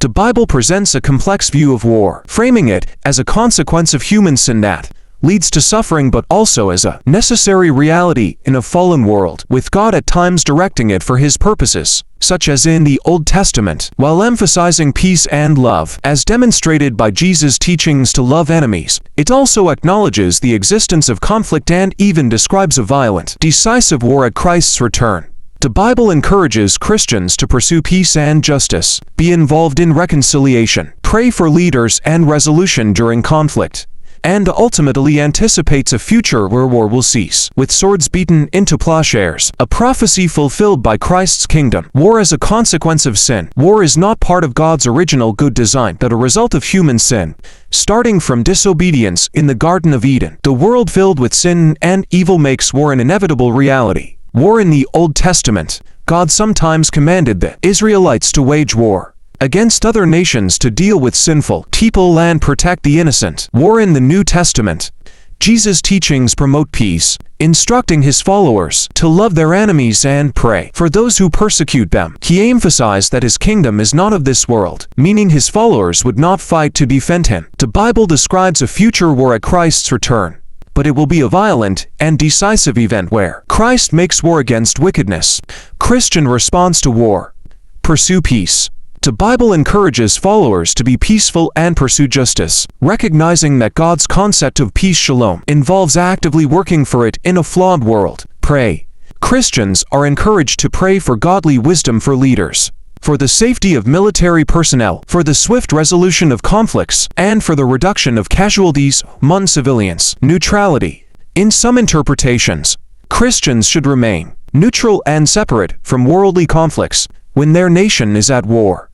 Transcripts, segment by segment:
The Bible presents a complex view of war, framing it as a consequence of human sin that leads to suffering, but also as a necessary reality in a fallen world, with God at times directing it for His purposes, such as in the Old Testament, while emphasizing peace and love, as demonstrated by Jesus' teachings to love enemies. It also acknowledges the existence of conflict and even describes a violent, decisive war at Christ's return. The Bible encourages Christians to pursue peace and justice, be involved in reconciliation, pray for leaders and resolution during conflict, and ultimately anticipates a future where war will cease, with swords beaten into plowshares, a prophecy fulfilled by Christ's kingdom. War as a consequence of sin. War is not part of God's original good design, but a result of human sin. Starting from disobedience in the Garden of Eden, the world filled with sin and evil makes war an inevitable reality. War in the Old Testament. God sometimes commanded the Israelites to wage war against other nations to deal with sinful people and protect the innocent. War in the New Testament. Jesus' teachings promote peace, instructing His followers to love their enemies and pray for those who persecute them. He emphasized that His kingdom is not of this world, meaning His followers would not fight to defend Him. The Bible describes a future war at Christ's return, but it will be a violent and decisive event where Christ makes war against wickedness. Christian response to war. Pursue peace. The Bible encourages followers to be peaceful and pursue justice, recognizing that God's concept of peace, shalom, involves actively working for it in a flawed world. Pray. Christians are encouraged to pray for godly wisdom for leaders, for the safety of military personnel, for the swift resolution of conflicts, and for the reduction of casualties among civilians. Neutrality. In some interpretations, Christians should remain neutral and separate from worldly conflicts when their nation is at war.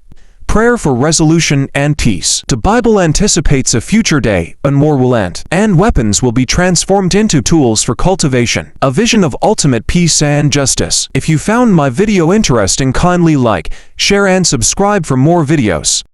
Prayer for resolution and peace. The Bible anticipates a future day when war will end, and weapons will be transformed into tools for cultivation. A vision of ultimate peace and justice. If you found my video interesting, kindly like, share and subscribe for more videos.